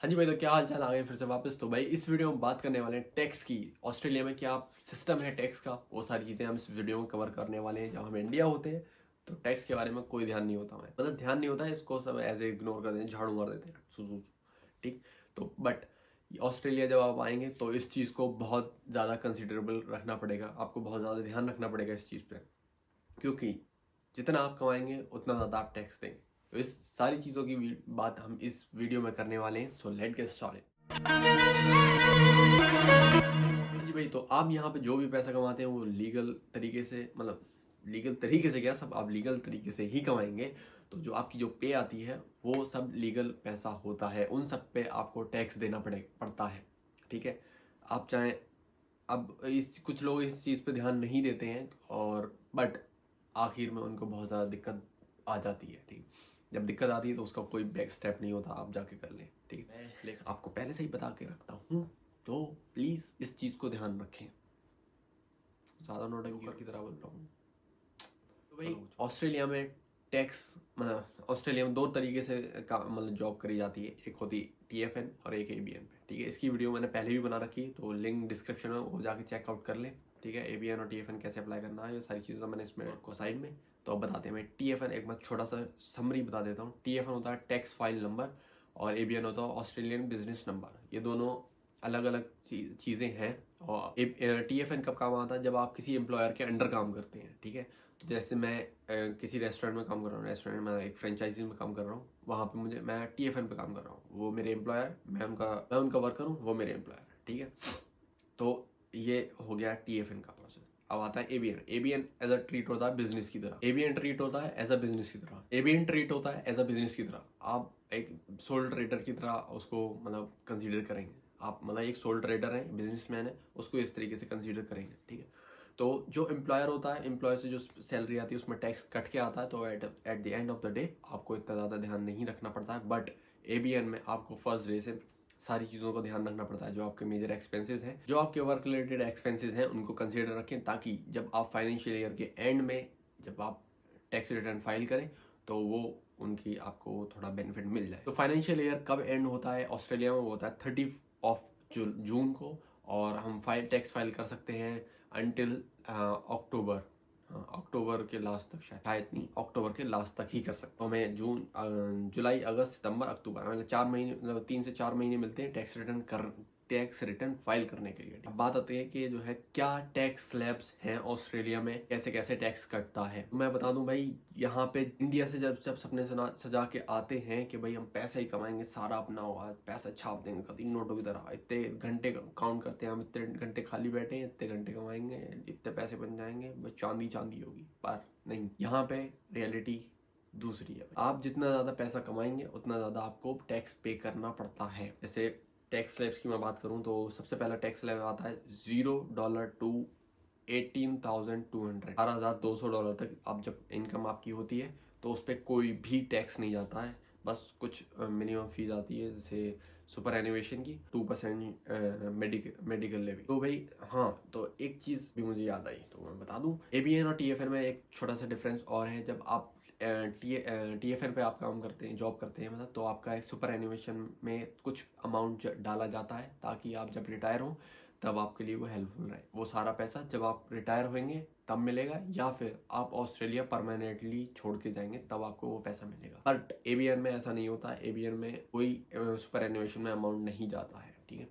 हाँ जी भाई, तो क्या हाल चाल? आ गए फिर से वापस। तो भाई इस वीडियो में बात करने वाले हैं टैक्स की। ऑस्ट्रेलिया में क्या सिस्टम है टैक्स का, वो सारी चीज़ें हम इस वीडियो में कवर करने वाले हैं। जब हम इंडिया होते हैं तो टैक्स के बारे में कोई ध्यान नहीं होता हमें, मतलब ध्यान नहीं होता है, इसको सब एज ए इग्नोर कर देते हैं, झाड़ू मार देते हैं सुसु। ठीक। तो बट ऑस्ट्रेलिया जब आप आएंगे तो इस चीज़ को बहुत ज़्यादा कंसिडरेबल रखना पड़ेगा, आपको बहुत ज़्यादा ध्यान रखना पड़ेगा इस चीज़ पे, क्योंकि जितना आप कमाएंगे उतना ज़्यादा आप टैक्स देंगे। तो इस सारी चीज़ों की बात हम इस वीडियो में करने वाले हैं। So let get started. जी भाई, तो आप यहाँ पे जो भी पैसा कमाते हैं वो लीगल तरीके से, मतलब लीगल तरीके से क्या, सब आप लीगल तरीके से ही कमाएंगे। तो जो आपकी जो पे आती है वो सब लीगल पैसा होता है, उन सब पे आपको टैक्स देना पड़ता है। ठीक है। आप चाहें, अब इस कुछ लोग इस चीज़ पे ध्यान नहीं देते हैं, और बट आखिर में उनको बहुत ज़्यादा दिक्कत आ जाती है। ठीक। जब दिक्कत आती है तो उसका कोई बैक स्टेप नहीं होता, आप जाके कर लें। ठीक है। लेकिन आपको पहले से ही बता के रखता हूँ, तो प्लीज़ इस चीज़ को ध्यान रखें। ज़्यादा नोटंकी की तरह बोल रहा हूँ। तो भाई ऑस्ट्रेलिया में टैक्स, मतलब ऑस्ट्रेलिया में दो तरीके से मतलब जॉब करी जाती है। एक होती TFN और एक ABN पे। ठीक है। इसकी वीडियो मैंने पहले भी बना रखी है, तो लिंक डिस्क्रिप्शन में, वो जाके चेकआउट कर लें। ठीक है। ABN और TFN कैसे अप्लाई करना है, ये सारी चीज़ें मैंने इसमें को साइड में। तो अब बताते हैं। मैं TFN एक बार छोटा सा समरी बता देता हूँ। TFN होता है टैक्स फाइल नंबर, और ABN होता है ऑस्ट्रेलियन बिजनेस नंबर। ये दोनों अलग अलग चीज़ें हैं। और TFN कब काम आता है, जब आप किसी एम्प्लॉयर के अंडर काम करते हैं। ठीक है। तो जैसे मैं किसी रेस्टोरेंट में काम कर रहा हूँ, रेस्टोरेंट में एक फ्रेंचाइजी में काम कर रहा हूँ, वहाँ पे मैं TFN पे काम कर रहा हूँ। वो मेरे एम्प्लॉयर, मैं उनका वर्कर हूँ, वो मेरे एम्प्लॉयर। ठीक है। तो ये हो गया TFN का प्रोसेस। अब आता है ABN। ABN as a treat होता है बिजनेस की तरह। ABN ट्रीट होता है एज अ बिजनेस की तरह। ABN ट्रीट होता है एज अ बिजनेस की तरह। आप एक सोल ट्रेडर की तरह उसको मतलब कंसीडर करेंगे। आप मतलब एक सोल ट्रेडर है, बिजनेसमैन है, उसको इस तरीके से कंसीडर करेंगे। ठीक है। तो जो एम्प्लॉयर होता है, एम्प्लॉयर से जो सैलरी आती है उसमें टैक्स कट के आता है। तो at the end of the day आपको इतना ज़्यादा ध्यान नहीं रखना पड़ता है। बट ABN में आपको फर्स्ट डे से सारी चीज़ों का ध्यान रखना पड़ता है। जो आपके मेजर एक्सपेंसेस हैं, जो आपके वर्क रिलेटेड एक्सपेंसेस हैं, उनको कंसीडर रखें, ताकि जब आप फाइनेंशियल ईयर के एंड में जब आप टैक्स रिटर्न फाइल करें तो वो उनकी आपको थोड़ा बेनिफिट मिल जाए। तो फाइनेंशियल ईयर कब एंड होता है ऑस्ट्रेलिया में, वो होता है 30 जून को। और हम टैक्स फाइल कर सकते हैं अनटिल अक्टूबर। हाँ, अक्टूबर के लास्ट तक, शायद नहीं, अक्टूबर के लास्ट तक ही कर सकते हो। हमें जुलाई, अगस्त, सितंबर, अक्टूबर, मतलब 4 महीने, मतलब 3 से 4 महीने मिलते हैं टैक्स रिटर्न फाइल करने के लिए। अब बात आती है कि जो है क्या टैक्स स्लैब्स हैं ऑस्ट्रेलिया में, कैसे कैसे टैक्स कटता है। मैं बता दूं भाई, यहाँ पे इंडिया से जब जब सपने सजा के आते हैं कि भाई हम पैसा ही कमाएंगे, सारा अपना होगा, पैसा छाप देंगे कभी नोटों की तरह, इतने घंटे काउंट करते हैं हम, इतने घंटे खाली बैठे हैं, इतने घंटे कमाएंगे, इतने पैसे बन जाएंगे, बस चांदी चांदी होगी। पर नहीं, यहाँ पे रियलिटी दूसरी है। आप जितना ज़्यादा पैसा कमाएंगे उतना ज़्यादा आपको टैक्स पे करना पड़ता है। जैसे टैक्स स्लैब्स की मैं बात करूं तो सबसे पहला टैक्स स्लैब आता है $0 टू 18,200, $18,200 तक। आप जब इनकम आपकी होती है तो उस पर कोई भी टैक्स नहीं जाता है। बस कुछ मिनिमम फीस आती है, जैसे सुपर एनिमेशन की 2% मेडिकल लेवी। तो भाई हाँ, तो एक चीज़ भी मुझे याद आई तो मैं बता दूं। ABN और TFN में एक छोटा सा डिफरेंस और है। जब आप TFN पे आप काम करते हैं, जॉब करते हैं, मतलब तो आपका एक सुपर एनिमेशन में कुछ अमाउंट डाला जाता है, ताकि आप जब रिटायर हो तब आपके लिए वो हेल्पफुल रहे। वो सारा पैसा जब आप रिटायर होंगे तब मिलेगा, या फिर आप ऑस्ट्रेलिया परमानेंटली छोड़ के जाएंगे तब आपको वो पैसा मिलेगा। बट ABN में ऐसा नहीं होता। ABN में कोई सुपर एनिमेशन में अमाउंट नहीं जाता है। ठीक है।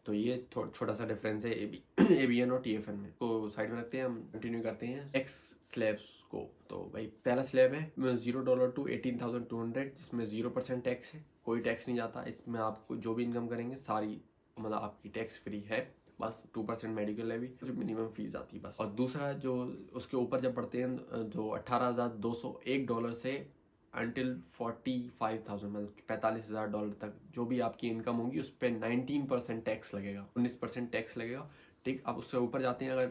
तो ये छोटा सा डिफरेंस है ABN और TFN में। तो साइड में रखते हैं, हम कंटिन्यू करते हैं टैक्स स्लैब्स को। तो भाई पहला स्लैब है $0 टू 18,200, जिसमें 0% टैक्स है, कोई टैक्स नहीं जाता इसमें। आपको जो भी इनकम करेंगे सारी मतलब आपकी टैक्स फ्री है। बस 2% मेडिकल लेवी, जो मिनिमम फीस आती है बस। और दूसरा जो उसके ऊपर जब बढ़ते हैं, जो $18,201 से अंटिल 45,000, मतलब $45,000 तक जो भी आपकी इनकम होगी उस पर 19% टैक्स लगेगा, 19% टैक्स लगेगा। ठीक। अब उससे ऊपर जाते हैं, अगर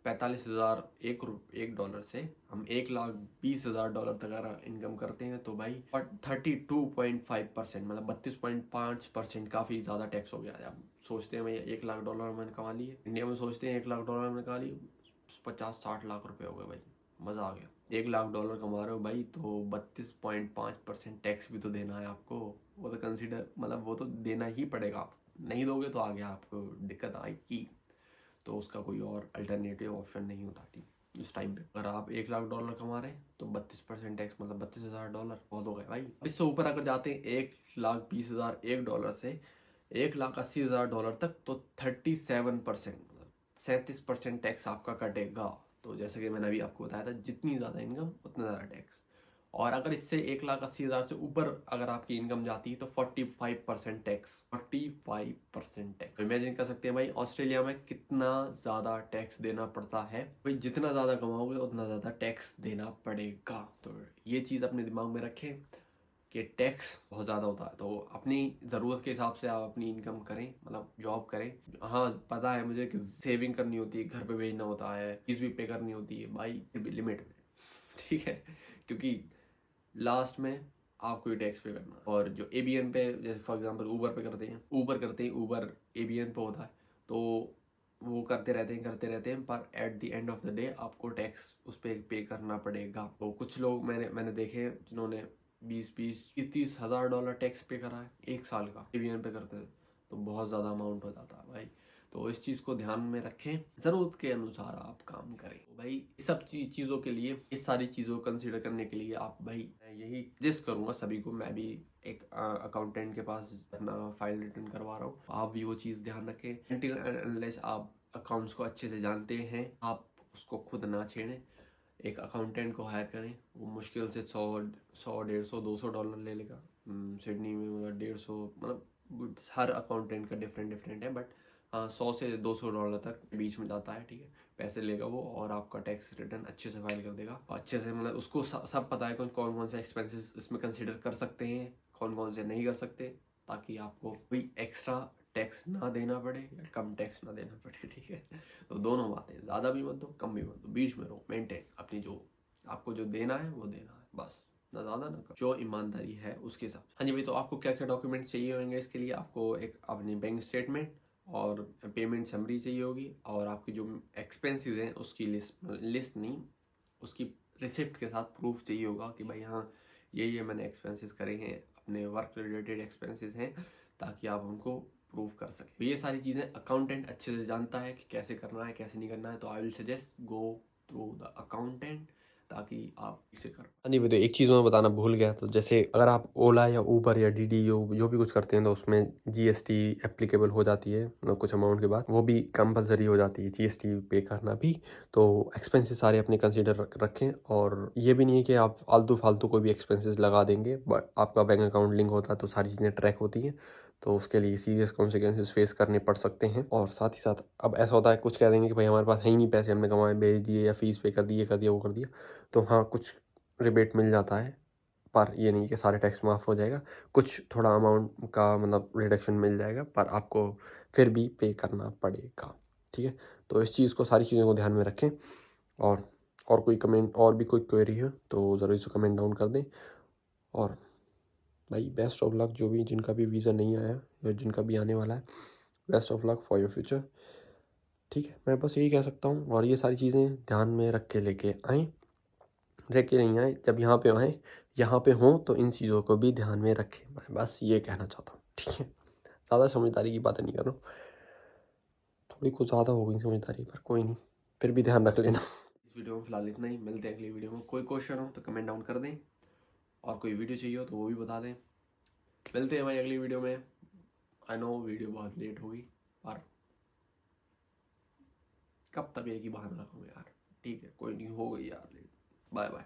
45,000 एक डॉलर से हम $1,20,000 तक अगर इनकम करते हैं तो भाई 32.5%, मतलब 32.5%, काफ़ी ज़्यादा टैक्स हो गया है। अब सोचते हैं भाई $1,00,000 मैंने कमा लिए, इंडिया में सोचते हैं $1,00,000 मैंने कमा लिए, 50-60 लाख रुपए हो गए भाई। मज़ा आ गया। $1 लाख कमा रहे हो भाई तो 32.5% टैक्स भी तो देना है आपको। वो तो कंसिडर मतलब वो तो देना ही पड़ेगा। आप नहीं दोगे तो आगे आपको दिक्कत आएगी। तो उसका कोई और अल्टरनेटिव ऑप्शन नहीं होता ठीक इस टाइम पे। अगर आप $1 लाख कमा रहे हैं तो 32% टैक्स मतलब $32,000 बहुत हो गए भाई। इससे ऊपर अगर जाते हैं $1,20,000 $1 से $1,80,000 तक तो 37% मतलब 37% टैक्स आपका कटेगा। तो जैसे कि मैंने अभी आपको बताया था जितनी ज़्यादा इनकम उतना ज़्यादा टैक्स। और अगर इससे 1,80,000 से ऊपर अगर आपकी इनकम जाती है तो 45% टैक्स। 45% टैक्स इमेजिन कर सकते हैं भाई ऑस्ट्रेलिया में कितना ज़्यादा टैक्स देना पड़ता है। भाई जितना ज़्यादा कमाओगे उतना ज़्यादा टैक्स देना पड़ेगा। तो ये चीज़ अपने दिमाग में रखें कि टैक्स बहुत ज़्यादा होता है। तो अपनी ज़रूरत के हिसाब से आप अपनी इनकम करें मतलब जॉब करें। हाँ पता है मुझे कि सेविंग करनी होती है, घर पे भेजना होता है, फीस भी पे करनी होती है भाई लिमिट में ठीक है। क्योंकि लास्ट में आपको ही टैक्स पे करना। और जो एबीएन पे जैसे फॉर एग्जांपल ऊबर पे करते हैं ऊबर एबीएन पे होता है तो वो करते रहते हैं पर at the end of the day आपको टैक्स उस पर पे करना पड़ेगा। तो कुछ लोग मैंने देखे हैं जिन्होंने 20-30 हज़ार डॉलर टैक्स पे करा है 1 साल का एबीएन पे करते थे। तो बहुत ज़्यादा अमाउंट हो जाता है भाई। तो इस चीज़ को ध्यान में रखें, ज़रूरत के अनुसार आप काम करें। तो भाई इस सब चीज़ों के लिए इस सारी चीज़ों को कंसीडर करने के लिए आप भाई यही सजेस्ट करूँगा सभी को। मैं भी एक अकाउंटेंट के पास अपना फाइल रिटर्न करवा रहा हूँ। आप भी वो चीज़ ध्यान रखें। अनटिल अनलेस आप अकाउंट्स को अच्छे से जानते हैं आप उसको खुद ना छेड़ें। एक अकाउंटेंट को हायर करें, वो मुश्किल से 100, 150, 200 डॉलर ले लेगा। सिडनी में मतलब 150 मतलब हर अकाउंटेंट का डिफरेंट है बट हाँ 100 से 200 डॉलर तक बीच में जाता है ठीक है। पैसे लेगा वो और आपका टैक्स रिटर्न अच्छे से फाइल कर देगा। अच्छे से मतलब उसको सब पता है कौन कौन से एक्सपेंसेस इसमें कंसिडर कर सकते हैं, कौन कौन से नहीं कर सकते, ताकि आपको कोई एक्स्ट्रा टैक्स ना देना पड़े या कम टैक्स ना देना पड़े ठीक है। तो दोनों बातें, ज़्यादा भी मत दो कम भी मत दो, बीच में रहो, मेंटेन अपनी जो आपको जो देना है वो देना है बस, ना ज़्यादा ना कम, जो ईमानदारी है उसके साथ। हाँ जी भाई, तो आपको क्या क्या डॉक्यूमेंट्स चाहिए होंगे इसके लिए? आपको एक अपनी बैंक स्टेटमेंट और पेमेंट समरी चाहिए होगी और आपकी जो एक्सपेंसेस हैं उसकी लिस्ट नहीं, उसकी रिसिप्ट के साथ प्रूफ चाहिए होगा कि भाई हाँ ये मैंने एक्सपेंसेस करे हैं, अपने वर्क रिलेटेड एक्सपेंसेस हैं, ताकि आप उनको प्रूव कर सकें। तो ये सारी चीज़ें अकाउंटेंट अच्छे से जानता है कि कैसे करना है कैसे नहीं करना है। तो I will suggest go through the accountant ताकि आप इसे कर। हाँ जी, तो एक चीज़ मैं बताना भूल गया। तो जैसे अगर आप ओला या ऊबर या डीडी जो भी कुछ करते हैं तो उसमें जीएसटी एप्लीकेबल हो जाती है मतलब कुछ अमाउंट के बाद वो भी कंपलसरी हो जाती है जीएसटी पे करना भी। तो एक्सपेंसेस सारे अपने कंसीडर रखें और ये भी नहीं है कि आप आलतू फालतू कोई भी एक्सपेंसेस लगा देंगे, बट आपका बैंक अकाउंट लिंक होता है तो सारी चीज़ें ट्रैक होती हैं। तो उसके लिए सीरियस कॉन्सिक्वेंसेस फेस करने पड़ सकते हैं। और साथ ही साथ अब ऐसा होता है कुछ कह देंगे कि भाई हमारे पास है ही नहीं पैसे, हमने कमाए भेज दिए या फीस पे कर दी, ये कर दिया वो कर दिया। तो हाँ कुछ रिबेट मिल जाता है पर ये नहीं कि सारे टैक्स माफ़ हो जाएगा। कुछ थोड़ा अमाउंट का मतलब रिडक्शन मिल जाएगा पर आपको फिर भी पे करना पड़ेगा ठीक है। तो इस चीज़ को सारी चीज़ों को ध्यान में रखें। और कोई कमेंट और भी कोई क्वेरी हो तो ज़रूर इसे कमेंट डाउन कर दें। और भाई बेस्ट ऑफ लक जो भी जिनका भी वीज़ा नहीं आया या जिनका भी आने वाला है, best of luck for your future ठीक है। मैं बस यही कह सकता हूँ। और ये सारी चीज़ें ध्यान में रख के लेके आएँ, रह के नहीं आए, जब यहाँ पे आएँ यहाँ पे हों तो इन चीज़ों को भी ध्यान में रखें। मैं बस ये कहना चाहता हूँ ठीक है। ज़्यादा समझदारी की बातें नहीं कर रहा हूँ, थोड़ी कुछ ज़्यादा हो गई समझदारी पर कोई नहीं, फिर भी ध्यान रख लेना। इस वीडियो में फिलहाल इतना ही, मिलते हैं अगली वीडियो में। कोई क्वेश्चन हो तो कमेंट डाउन कर दें और कोई वीडियो चाहिए हो तो वो भी बता दें। मिलते हैं भाई अगली वीडियो में। आई नो वीडियो बहुत लेट होगी पर कब तक एक ही बहाना रखोगे यार, ठीक है कोई नहीं, हो गई यार लेट। Bye bye.